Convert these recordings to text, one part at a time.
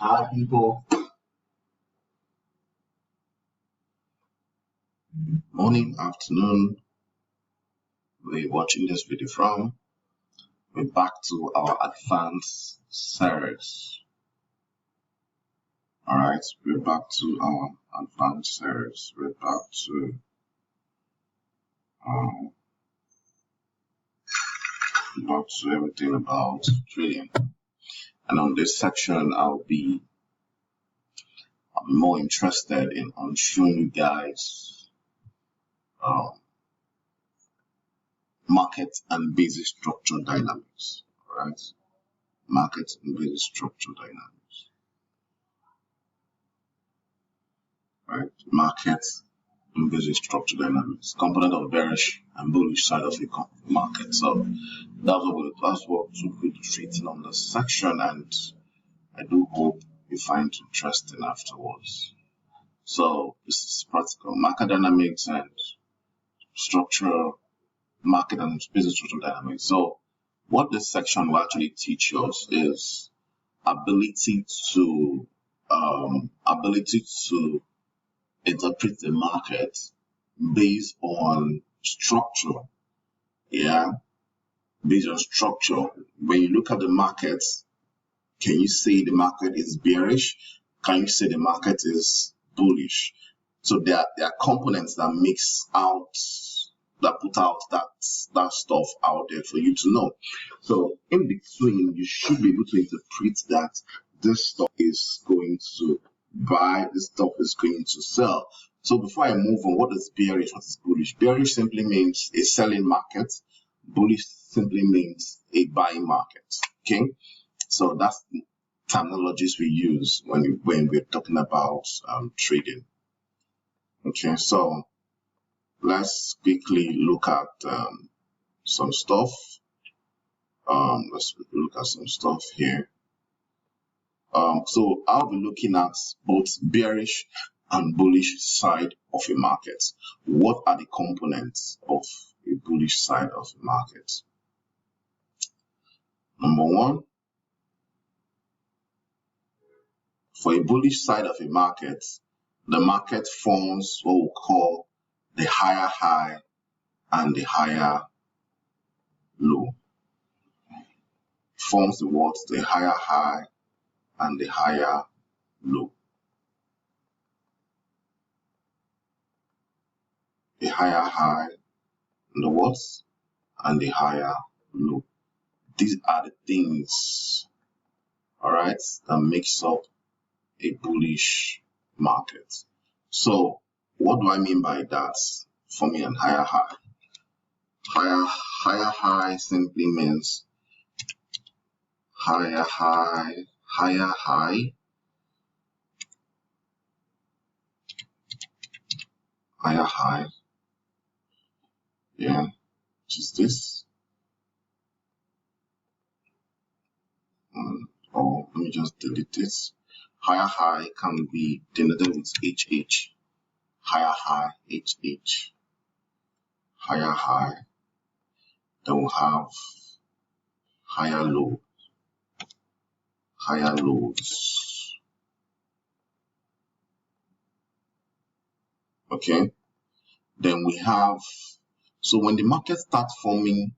Hi people, morning, afternoon, where you're watching this video from. We're back to our advanced series. Alright, we're back to our advanced series. We're back to everything about trading. And on this section, I'll be more interested in showing you guys market and basic structure dynamics. Alright, market and basic structure dynamics. Right, market and basic structure dynamics, component of bearish and bullish side of the market. So that's what we're going to treat on this section, and I do hope you find it interesting afterwards. So this is practical market dynamics and structural market and business structure dynamics. So what this section will actually teach us is ability to interpret the market based on structure. Based on structure. When you look at the market, can you say the market is bearish? Can you say the market is bullish? So there are components that put out that stuff out there for you to know. So in between, you should be able to interpret that this stuff is going to buy, this stuff is going to sell. So before I move on, what is bearish? What is bullish? Bearish simply means a selling market. Bullish simply means a buying market. Okay, so that's the terminologies we use when we're talking about trading. Okay, so let's quickly look at some stuff. Let's look at some stuff here. So I'll be looking at both bearish and bullish side of a market. What are the components of a bullish side of a market? Number one, for a bullish side of a market, the market forms what we call the higher high and the higher low. Forms the what? The higher high and the higher low. The higher high and the what? And the higher low. These are the things, alright, that makes up a bullish market. So what do I mean by that? For me, and higher high. Higher high simply means higher high, higher high, higher high. Yeah, which is this. Or let me just delete this. Higher high can be denoted with HH. Higher high, HH. Higher high. Then we'll have higher low. Higher lows. Okay. Then we have, so when the market starts forming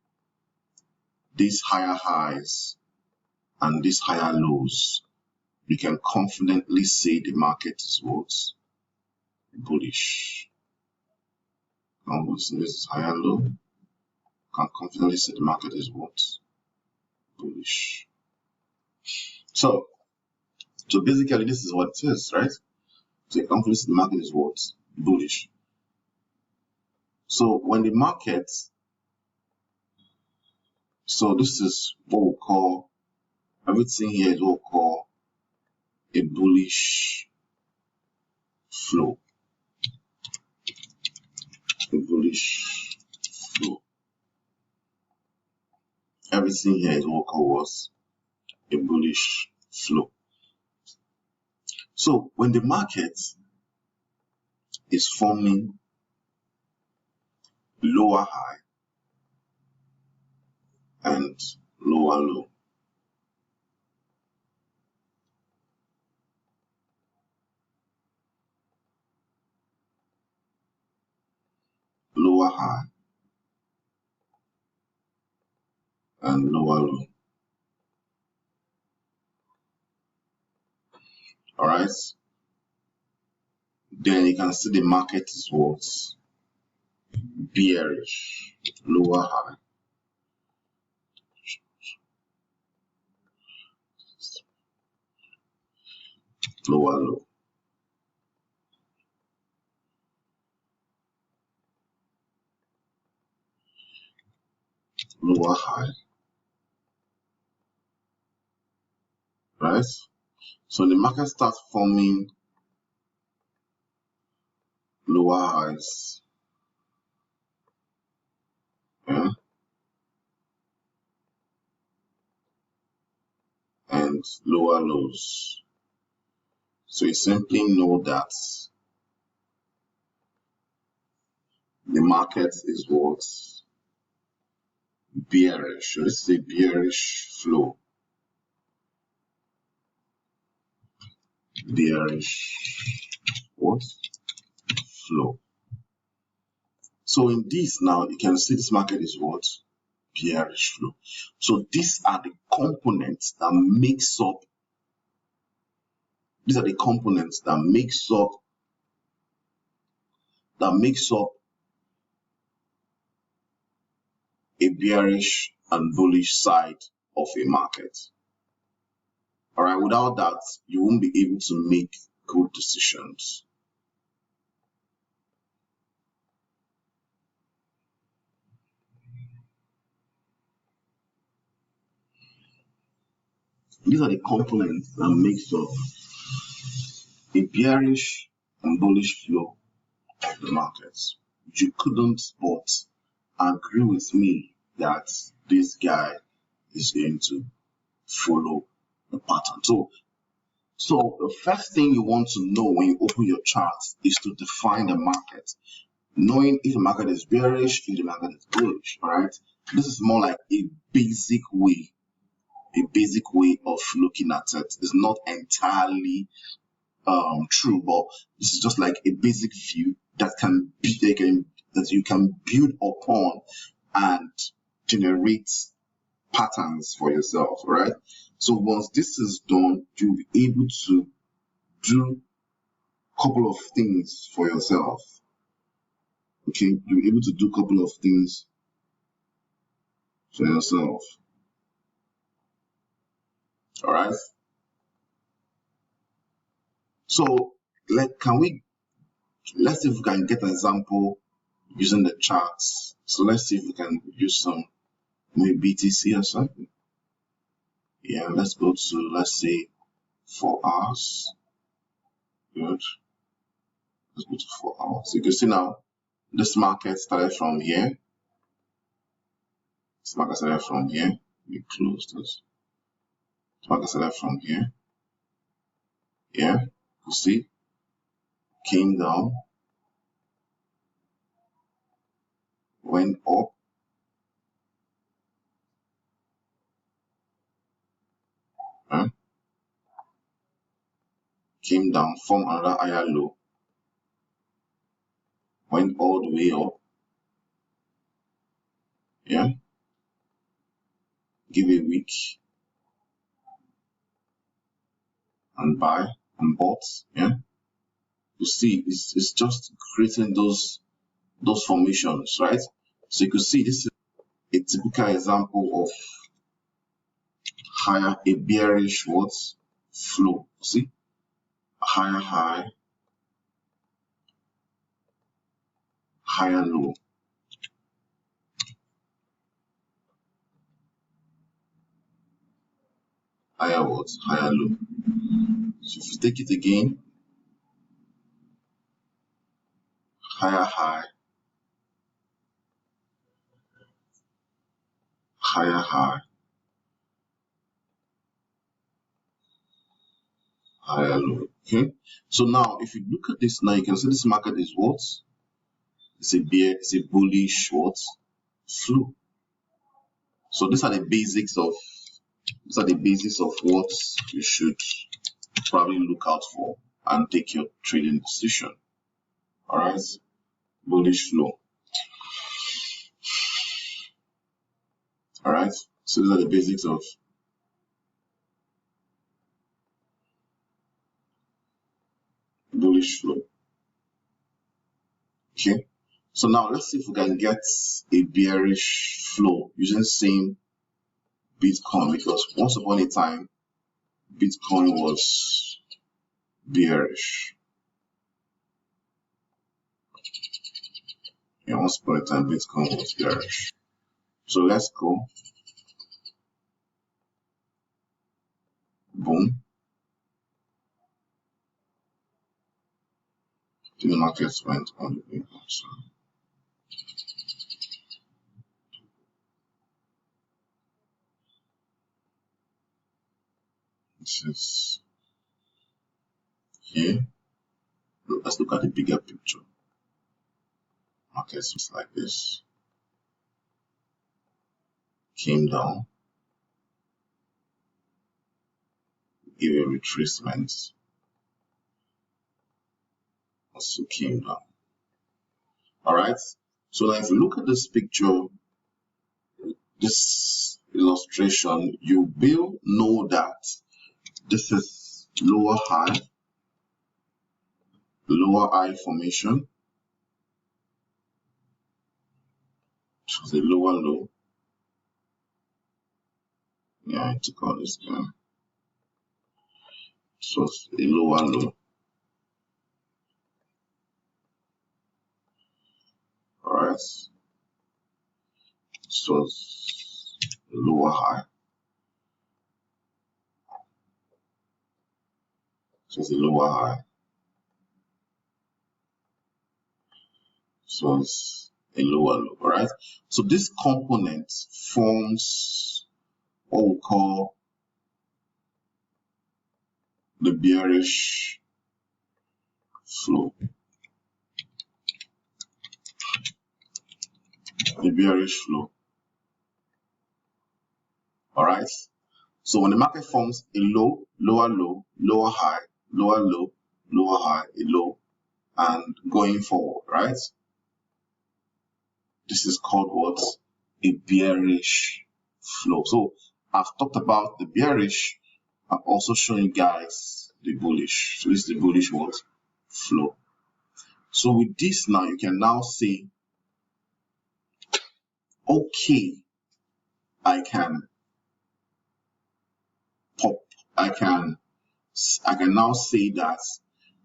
these higher highs and these higher lows, we can confidently say the market is what? Bullish. This is higher low. Can confidently say the market is what? Bullish. So basically this is what it is, right? So you confidently say the market is what? Bullish. So when the market, so this is what we call, everything here is what we call a bullish flow. A bullish flow. Everything here is what we call a bullish flow. So when the market is forming lower high and lower low, lower high, and lower low. All right. Then you can see the market is what? Bearish. Lower high, lower low. Lower high. Right? So the market starts forming lower highs. Yeah? And lower lows. So you simply know that the market is what? Bearish. So this is a bearish flow. Bearish what? Flow. So in this now, you can see this market is what? Bearish flow. So these are the components that makes up. These are the components that makes up a bearish and bullish side of a market. All right, without that, you won't be able to make good decisions. These are the components that makes up a bearish and bullish flow of the markets. You couldn't but agree with me that this guy is going to follow the pattern. So the first thing you want to know when you open your chart is to define the market, knowing if the market is bearish, if the market is bullish. All right, this is more like a basic way of looking at it. It's not entirely true, but this is just like a basic view that you can build upon and generate patterns for yourself. All right. So once this is done, you'll be able to do a couple of things for yourself. Okay, you'll be able to do a couple of things for yourself. All right. So, let's see if we can get an example using the charts. So let's see if we can use some maybe BTC or something. Yeah, let's go to, let's say, 4 hours. Good. Let's go to 4 hours. So you can see now, this market started from here. This market started from here. We close this. This market started from here. Yeah, you see, came down, went up, came down, formed another higher low, went all the way up. Yeah, give a week and buy and bought. Yeah, you see, it's just creating those formations, right? So you could see this is a typical example of a bearish flow. See, a higher high, higher low, higher low. So if you take it again, higher high, higher high, higher low. Okay. So now, if you look at this now, you can see this market is what? It's a bullish flow. So these are the basics of what you should probably look out for and take your trading decision. All right, bullish flow. All right. So these are the basics of bullish flow. Okay. So now let's see if we can get a bearish flow using same Bitcoin, because once upon a time Bitcoin was bearish. Yeah, once upon a time Bitcoin was bearish. So let's go. Boom. The markets went on the way. So this is here. Let's look at the bigger picture. Markets was like this. Came down. Gave a retracement. Also came down. Alright. So now if you look at this picture, this illustration, you will know that this is lower high formation. So the lower low. Yeah, I took all this down. So it's a lower low. Alright. So it's a lower high. So it's a lower high. So it's a lower low. Alright. So this component forms what we call the bearish flow. The bearish flow. Alright. So when the market forms a low, lower low, lower high, lower low, lower high, a low, and going forward, right? This is called what? A bearish flow. So I've talked about the bearish. I'm also showing you guys the bullish. So this is the bullish what? Flow. So with this now, you can now say, okay, I can now say that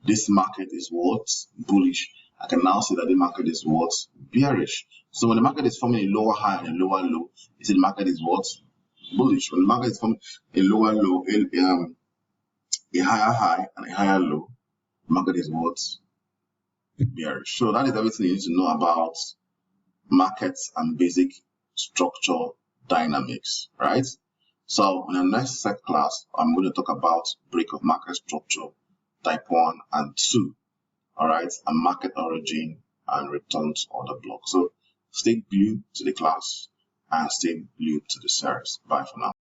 this market is what? Bullish. I can now say that the market is what? Bearish. So when the market is forming a lower high and a lower low, you see the market is what? Bullish. When the market is forming a lower low, a higher high and a higher low, the market is what? Bearish. So that is everything you need to know about markets and basic structure dynamics, right? So in the next set class, I'm going to talk about break of market structure, type 1 and 2, all right, and market origin and returns on the block. So stay glued to the class and stay glued to the series. Bye for now.